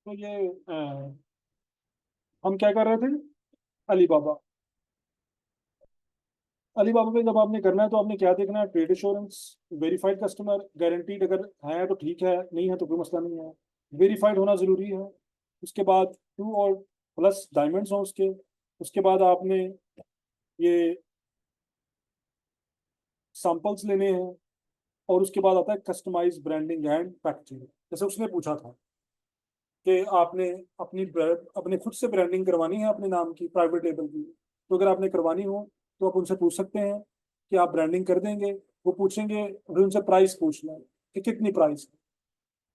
तो ये हम क्या कर रहे थे? अलीबाबा। अलीबाबा पे जब आपने करना है तो आपने क्या देखना है? Trade insurance, verified customer, guaranteed अगर है तो ठीक है, नहीं है तो कोई मसला नहीं है। वेरीफाइड होना जरूरी है। उसके बाद टू और प्लस डायमंड्स हो उसके बाद आपने ये सैंपल्स लेने हैं। और उसके बाद आता है कस्टमाइज ब्रांडिंग एंड पैकेजिंग। जैसे उसने पूछा था कि आपने अपने खुद से ब्रांडिंग करवानी है अपने नाम की, प्राइवेट लेबल की। तो अगर आपने करवानी हो तो आप उनसे पूछ सकते हैं कि आप ब्रांडिंग कर देंगे। वो पूछेंगे, फिर उनसे प्राइस पूछना है कि कितनी प्राइस है।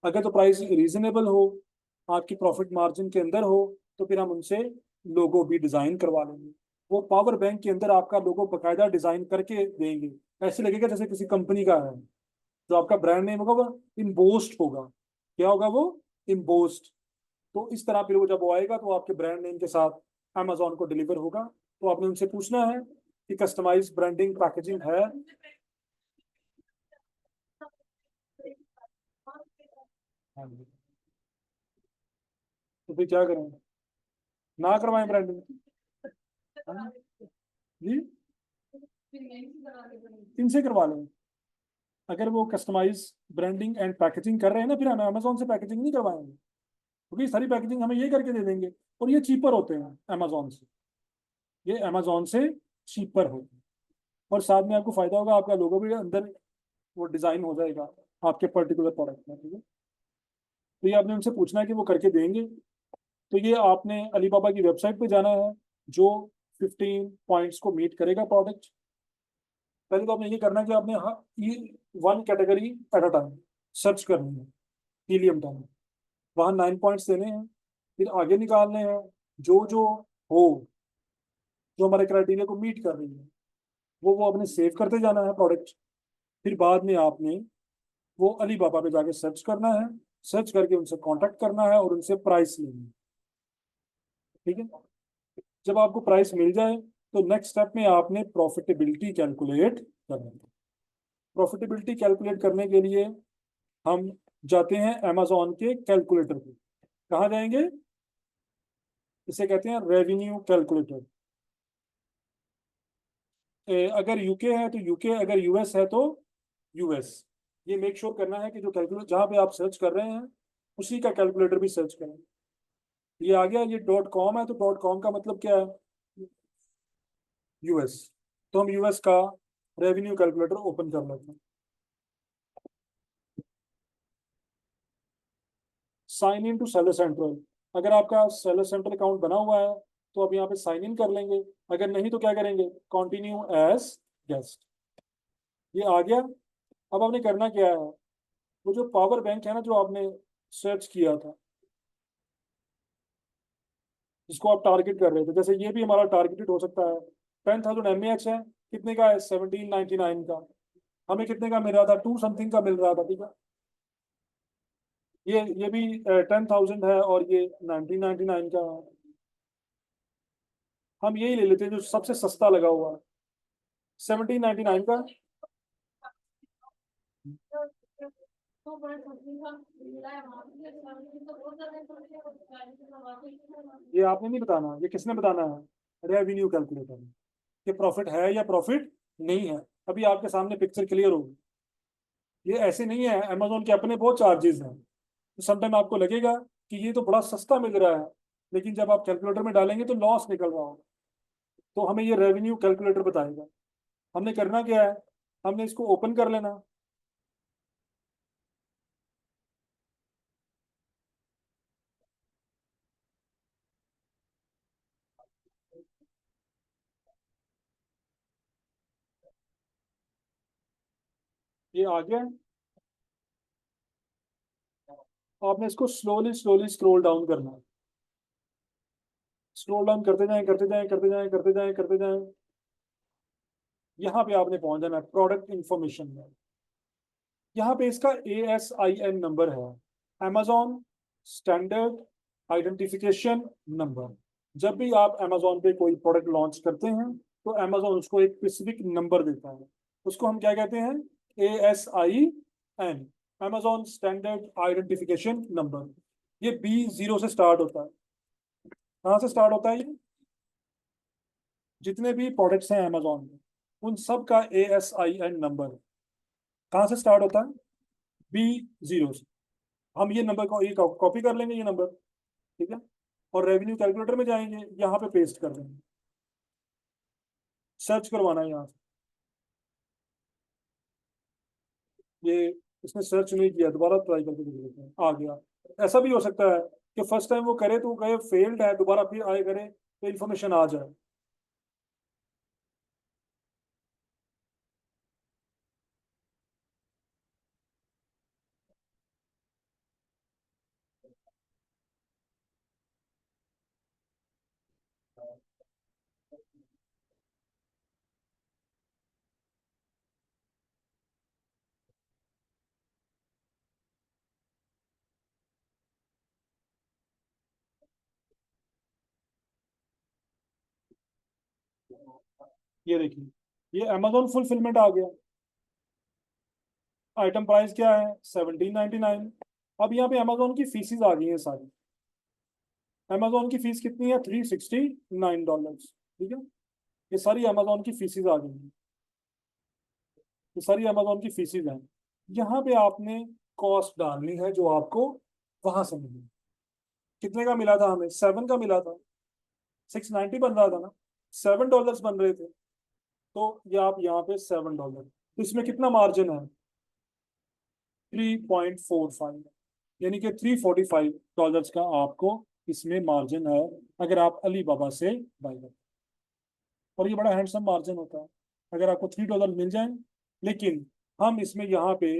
अगर तो प्राइस रीजनेबल हो, आपकी प्रॉफिट मार्जिन के अंदर हो, तो फिर हम उनसे लोगो भी डिजाइन करवा लेंगे। वो पावर बैंक के अंदर आपका लोगो बकायदा डिजाइन करके देंगे। ऐसे लगेगा जैसे किसी कंपनी का है। जो आपका ब्रांड नेम होगा वो इम्बोस्ड होगा। क्या होगा वो? इम्बोस्ड। तो इस तरह फिर वो जब वो आएगा तो आपके ब्रांड नेम के साथ अमेजोन को डिलीवर होगा। तो आपने उनसे पूछना है कि कस्टमाइज ब्रांडिंग पैकेजिंग है। हाँ जी। तो फिर क्या करें? ना करवाएं ब्रांडिंग? हाँ जी, इनसे करवा लें। अगर वो कस्टमाइज ब्रांडिंग एंड पैकेजिंग कर रहे हैं ना, फिर हम अमेजोन से पैकेजिंग नहीं करवाएंगे, क्योंकि सारी पैकेजिंग हमें ये करके दे देंगे। और ये चीपर होते हैं अमेजोन से। ये अमेजोन से चीपर होते हैं। और साथ में आपको फायदा होगा, आपका लोगो भी अंदर वो डिजाइन हो जाएगा आपके पर्टिकुलर प्रोडक्ट में। ठीक है। तो ये आपने उनसे पूछना है कि वो करके देंगे। तो ये आपने अलीबाबा की वेबसाइट पे जाना है, जो 15 पॉइंट्स को मीट करेगा प्रोडक्ट। पहले तो आपने ये करना है कि आपने one category at a time search करनी है। हीलियम टन, वहाँ 9 पॉइंट्स देने हैं। फिर आगे निकालने हैं जो जो हो, जो हमारे क्राइटेरिया को मीट कर रही है, वो अपने सेव करते जाना है प्रोडक्ट। फिर बाद में आपने वो अली बाबा पे जाके सर्च करना है। सर्च करके उनसे कांटेक्ट करना है और उनसे प्राइस लेनी है। ठीक है। जब आपको प्राइस मिल जाए तो नेक्स्ट स्टेप में आपने प्रॉफिटेबिलिटी कैलकुलेट करना है। प्रॉफिटेबिलिटी कैलकुलेट करने के लिए हम जाते हैं अमेजोन के कैलकुलेटर पे। कहाँ जाएंगे? इसे कहते हैं रेवेन्यू कैलकुलेटर। अगर यूके है तो यूके, अगर यूएस है तो यूएस। ये मेक श्योर करना है कि जो कैलकुलेटर जहाँ पे आप सर्च कर रहे हैं उसी का कैलकुलेटर भी सर्च करें। ये आ गया, ये डॉट कॉम है तो डॉट कॉम का मतलब क्या है? यूएस। तो हम यूएस का रेवेन्यू कैलकुलेटर ओपन कर लेते हैं। Sign in to seller central. अगर आपका सेलर सेंट्रल अकाउंट बना हुआ है तो आप यहाँ पे साइन इन कर लेंगे। अगर नहीं तो क्या करेंगे? Continue as guest. ये आ गया। अब आपने करना क्या है? वो जो पावर बैंक है ना, जो आपने सर्च किया था, जिसको आप टारगेट कर रहे थे, जैसे ये भी हमारा टारगेटेड हो सकता है। 10,000 mAh है। कितने का है? 1799 का। हमें कितने का मिल रहा था? टू समथिंग का मिल रहा था। ठीक है। ये भी 10,000 है और ये 1999 का है। हम यही ले लेते हैं जो सबसे सस्ता लगा हुआ है, 1799 का। ये आपने नहीं बताना, ये किसने बताना है? रेवेन्यू कैलकुलेटर ने, कि प्रॉफिट है या प्रॉफिट नहीं है। अभी आपके सामने पिक्चर क्लियर होगी। ये ऐसे नहीं है, अमेजोन के अपने बहुत चार्जेस हैं। तो समटाइम आपको लगेगा कि ये तो बड़ा सस्ता मिल रहा है, लेकिन जब आप कैलकुलेटर में डालेंगे तो लॉस निकल रहा होगा। तो हमें ये रेवेन्यू कैलकुलेटर बताएगा। हमने करना क्या है? हमने इसको ओपन कर लेना। ये आ गया। आपने इसको स्लोली स्लोली स्क्रॉल डाउन करना है। स्क्रॉल डाउन करते जाएं, करते जाएं, करते जाएं, करते जाएं, करते जाएं। यहाँ पे आपने पहुंच जाना है प्रोडक्ट इंफॉर्मेशन में। यहाँ पे इसका ASIN नंबर है, Amazon स्टैंडर्ड आइडेंटिफिकेशन नंबर। जब भी आप Amazon पे कोई प्रोडक्ट लॉन्च करते हैं तो Amazon उसको एक स्पेसिफिक नंबर देता है। उसको हम क्या कहते हैं? ASIN, Amazon standard identification number. ये B0 से स्टार्ट होता है। कहाँ से स्टार्ट होता है ये? जितने भी प्रोडक्ट्स हैं अमेजोन में, उन सब का ASIN नंबर कहाँ से स्टार्ट होता है? B0 से। हम ये नंबर को ये कॉपी कर लेंगे, ये नंबर, ठीक है, और रेवेन्यू कैलकुलेटर में जाएंगे, यहाँ पे पेस्ट कर देंगे, सर्च करवाना है यहाँ से। ये इसने सर्च नहीं किया, दोबारा ट्राई करके देख लेते हैं, आ गया। ऐसा भी हो सकता है कि फर्स्ट टाइम वो करे तो वो कहे फेल्ड है, दोबारा फिर आए करे तो इन्फॉर्मेशन आ जाए। ये देखिए, ये अमेजोन फुलफिलमेंट आ गया। आइटम प्राइस क्या है? 1799। अब यहाँ पे अमेजोन की फीसिस आ गई हैं सारी। अमेजोन की फीस कितनी है? $369, ठीक है। ये सारी अमेजोन की फीसिस आ गई हैं, ये सारी अमेजोन की फीसिस हैं। यहाँ पे आपने कॉस्ट डालनी है जो आपको वहां से मिली। कितने का मिला था हमें? 7 का मिला था, 690 बन रहा था ना, $7 बन रहे थे। तो ये आप यहाँ पे $7, तो इसमें कितना मार्जिन है? 3.45, यानी कि $345 का आपको इसमें मार्जिन है, अगर आप अली बाबा से बाई करते हैं। और ये बड़ा हैंडसम मार्जिन होता है अगर आपको $3 मिल जाए। लेकिन हम इसमें यहाँ पे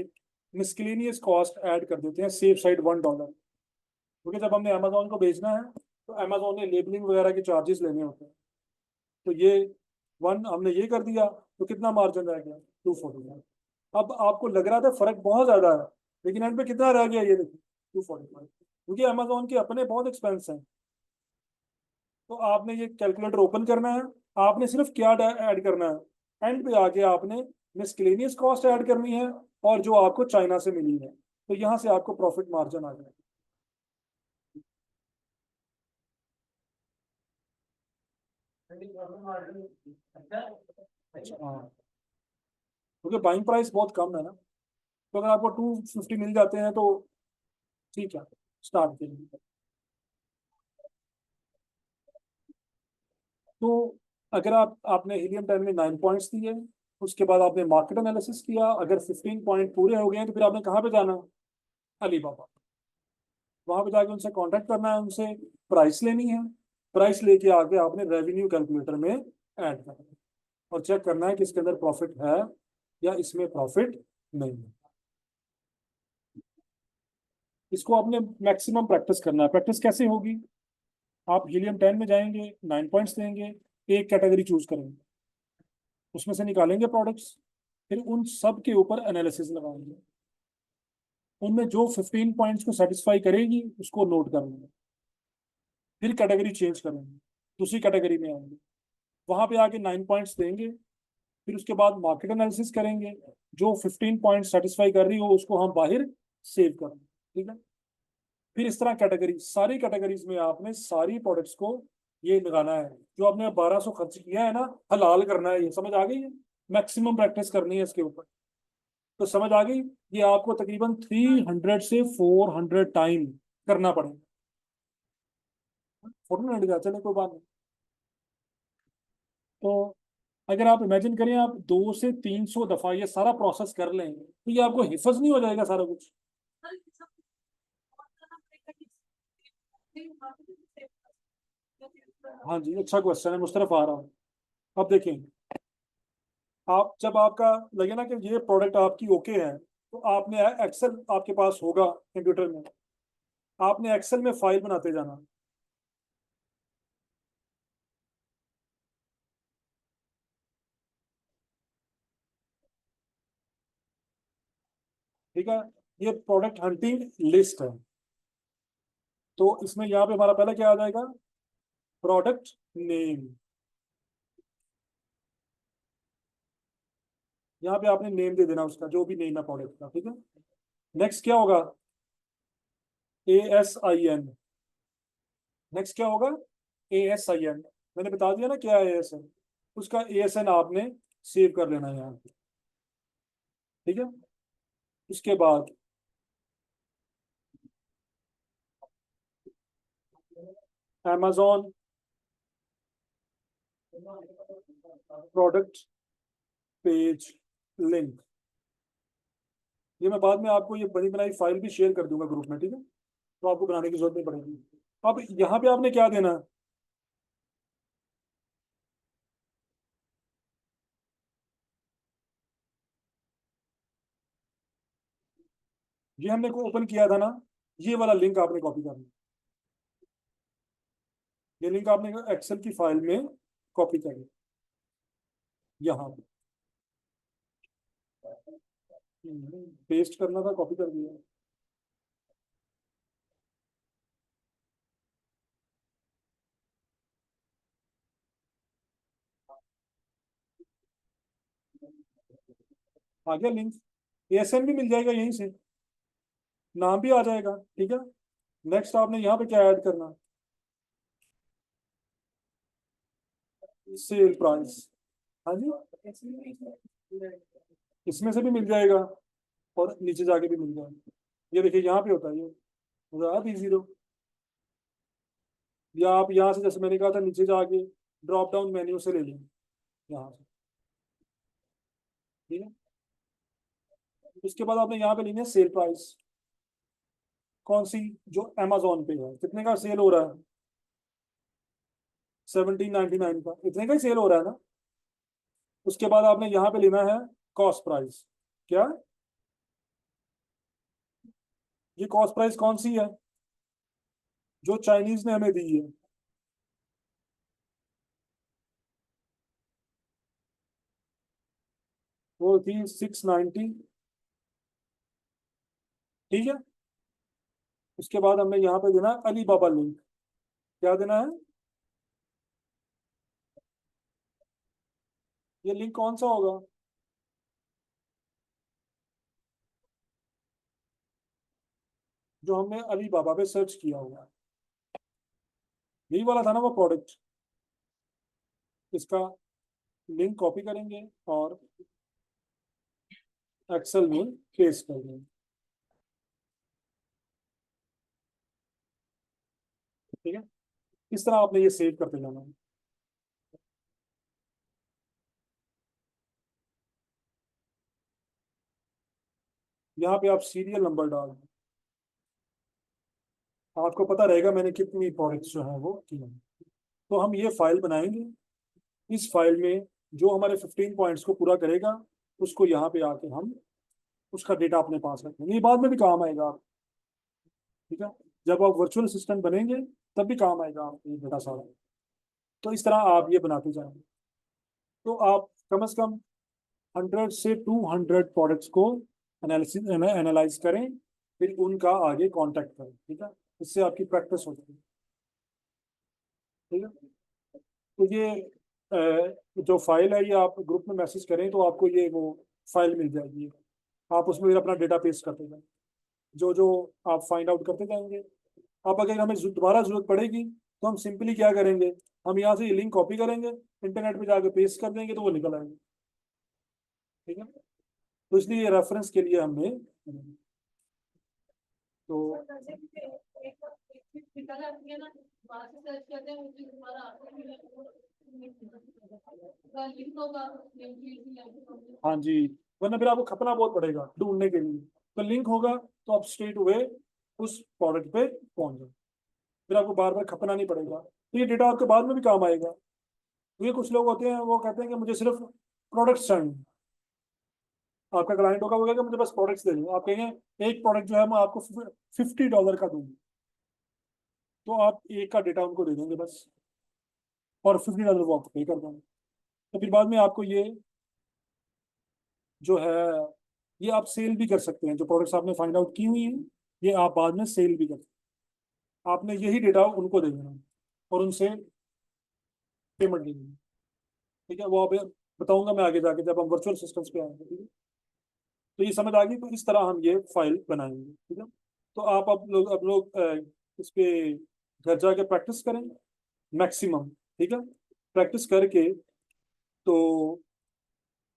मिसकेलेनियस कॉस्ट ऐड कर देते हैं, सेफ साइड $1, क्योंकि जब हमने अमेजोन को बेचना है तो अमेजोन ने लेबलिंग वगैरह के चार्जेस लेने होते हैं। तो ये 1 हमने ये कर दिया, तो कितना मार्जिन रह गया? 245। अब आपको लग रहा था फर्क बहुत ज्यादा है, लेकिन एंड पे कितना रह गया ये देखिए, 245, क्योंकि अमेजोन के अपने बहुत एक्सपेंस हैं। तो आपने ये कैलकुलेटर ओपन करना है, आपने सिर्फ क्या ऐड करना है, एंड पे आके आपने मिसकेलेनियस कॉस्ट ऐड करनी है, और जो आपको चाइना से मिली है, तो यहाँ से आपको प्रॉफिट मार्जिन आ जाएगा। अच्छा हाँ, क्योंकि बाइंग प्राइस बहुत कम है ना, तो अगर आपको 250 मिल जाते हैं तो ठीक है, स्टार्ट करिए। तो अगर आपने हीलियम 10 में 9 पॉइंट्स दिए, उसके बाद आपने मार्केट एनालिसिस किया, अगर 15 पॉइंट पूरे हो गए हैं तो फिर आपने कहाँ पे जाना? अलीबाबा। वहां पे जाके उनसे कांटेक्ट करना है, उनसे प्राइस लेनी है। प्राइस लेके आके आपने रेवेन्यू कैलकुलेटर में ऐड करना है, और चेक करना है कि इसके अंदर प्रॉफिट है या इसमें प्रॉफिट नहीं है। इसको आपने मैक्सिमम प्रैक्टिस करना है। प्रैक्टिस कैसे होगी? आप हीलियम 10 में जाएंगे, 9 पॉइंट्स देंगे, एक कैटेगरी चूज करेंगे, उसमें से निकालेंगे प्रोडक्ट्स, फिर उन सब के ऊपर एनालिसिस लगाएंगे, उनमें जो 15 पॉइंट्स को सेटिस्फाई करेगी उसको नोट कर लेंगे, फिर कैटेगरी चेंज करेंगे, दूसरी कैटेगरी में आएंगे, वहां पे आके 9 पॉइंट्स देंगे, फिर उसके बाद मार्केट एनालिसिस करेंगे, जो 15 पॉइंट सेटिस्फाई कर रही हो उसको हम बाहर सेव करेंगे, ठीक है। फिर इस तरह कैटेगरी, सारी कैटेगरीज में आपने सारी प्रोडक्ट्स को ये लगाना है, जो आपने 1200 खर्च किया है ना, हलाल करना है। ये समझ आ गई है? मैक्सिमम प्रैक्टिस करनी है इसके ऊपर। तो समझ आ गई? ये आपको तकरीबन 300 से 400 टाइम करना पड़ेगा। 400 का चले, कोई बात नहीं। तो अगर आप इमेजिन करें, आप 200 से 300 दफा ये सारा प्रोसेस कर लें, तो ये आपको हिफज नहीं हो जाएगा सारा कुछ? हाँ जी, अच्छा क्वेश्चन है, मुझ तरफ आ रहा हूँ। अब देखें, आप जब आपका लगे ना कि ये प्रोडक्ट आपकी ओके है, तो आपने एक्सेल आपके पास होगा कंप्यूटर में, आपने एक्सेल में फाइल बनाते जाना, ठीक है। ये प्रोडक्ट हंटिंग लिस्ट है। तो इसमें यहाँ पे हमारा पहला क्या आ जाएगा? Product name. यहाँ पे आपने नेम दे देना उसका, जो भी नेम है प्रोडक्ट का, ठीक है। नेक्स्ट क्या होगा? ASIN। नेक्स्ट क्या होगा? ASIN। मैंने बता दिया ना क्या है ASN। उसका ASN आपने सेव कर लेना है यहाँ पे। ठीक है। उसके बाद Amazon प्रोडक्ट पेज लिंक। ये मैं बाद में आपको ये बनी बनाई फाइल भी शेयर कर दूंगा ग्रुप में, ठीक है? तो आपको बनाने की जरूरत नहीं पड़ेगी। अब यहाँ पे आपने क्या देना है? ये हमने को ओपन किया था ना, ये वाला लिंक आपने कॉपी करना है। ये लिंक आपने एक्सेल की फाइल में कॉपी करना है, यहाँ पे पेस्ट करना था, कॉपी कर दिया। आ गया लिंक। ASN भी मिल जाएगा यहीं से, नाम भी आ जाएगा, ठीक है? नेक्स्ट आपने यहाँ पे क्या ऐड करना? Sale price. हाँ जी, इसमें से भी मिल जाएगा और नीचे जाके भी मिल जाएगा। ये देखिए यहाँ पे होता है ये, आप इजी दो। या आप यहाँ से, जैसे मैंने कहा था, नीचे जाके ड्रॉप डाउन मेन्यू से ले लें यहाँ से, ठीक है? उसके बाद आपने यहाँ पे लेनी है सेल प्राइस। कौन सी? जो अमेजोन पे है, कितने का सेल हो रहा है? 1799 का, इतने का ही सेल हो रहा है ना? उसके बाद आपने यहाँ पे लेना है कॉस्ट प्राइस। क्या? ये कॉस्ट प्राइस कौन सी है? जो चाइनीज ने हमें दी है। वो थी 690। ठीक है। उसके बाद हमने यहाँ पे देना अली बाबा लिंक। क्या देना है? ये लिंक कौन सा होगा? जो हमने अली बाबा पे सर्च किया होगा, यही वाला था ना वो प्रोडक्ट। इसका लिंक कॉपी करेंगे और एक्सेल में पेस्ट कर देंगे। ठीक है। इस तरह आपने ये सेव करते जाना है। यहाँ पे आप सीरियल नंबर डाल दें, आपको पता रहेगा मैंने कितनी प्रोडक्ट्स जो है वो की हैं। तो हम ये फाइल बनाएंगे। इस फाइल में जो हमारे 15 पॉइंट्स को पूरा करेगा, उसको यहाँ पे आके हम उसका डेटा अपने पास रखेंगे। ये बाद में भी काम आएगा आप, ठीक है? जब आप वर्चुअल असिस्टेंट बनेंगे तब भी काम आएगा आपको ये डेटा सारा। तो इस तरह आप ये बनाते जाएंगे। तो आप कम से कम 100 से 200 प्रोडक्ट्स को एनालिसिस एनालाइज करें, फिर उनका आगे कांटेक्ट करें, ठीक है? इससे आपकी प्रैक्टिस हो जाएगी। ठीक है। तो ये जो फाइल है, ये आप ग्रुप में मैसेज करें तो आपको ये वो फाइल मिल जाएगी। आप उसमें फिर अपना डेटा पेस्ट करते जाएं, जो जो आप फाइंड आउट करते जाएंगे। अब अगर हमें दोबारा जरूरत पड़ेगी तो हम सिंपली क्या करेंगे? हम यहाँ से ये लिंक कॉपी करेंगे, इंटरनेट पे जाके पेस्ट कर देंगे तो वो निकल आएंगे। ठीक है। तो इसलिए रेफरेंस के लिए हमने तो हाँ जी, वरना फिर आपको खपना बहुत पड़ेगा ढूंढने के लिए। तो लिंक होगा तो आप स्ट्रेट वे उस प्रोडक्ट पे पहुंच जाए, फिर आपको बार बार खपना नहीं पड़ेगा। तो ये डेटा आपके बाद में भी काम आएगा। तो ये कुछ लोग होते हैं वो कहते हैं कि मुझे सिर्फ प्रोडक्ट्स चाहिए। आपका क्लाइंट होगा, वो कहेगा मुझे बस प्रोडक्ट्स दे दो। आप कहेंगे एक प्रोडक्ट जो है मैं आपको $50 का दूंगी, तो आप एक का डेटा उनको दे देंगे बस, और $50 वो आपको पे कर देंगे। तो फिर बाद में आपको ये जो है, ये आप सेल भी कर सकते हैं। जो प्रोडक्ट्स आपने फाइंड आउट की हुई हैं, ये आप बाद में सेल भी कर सकते हैं। आपने यही डेटा उनको दे देना है और उनसे पेमेंट लेनी है। ठीक है, वो आप बताऊंगा मैं आगे जाके जब हम वर्चुअल सिस्टम्स पे आएंगे, ठीक है? तो ये समझ आ गई। तो इस तरह हम ये फाइल बनाएंगे, ठीक है? तो आप अब लोग इस पे घर जाके प्रैक्टिस करें मैक्सिमम, ठीक है। प्रैक्टिस करके तो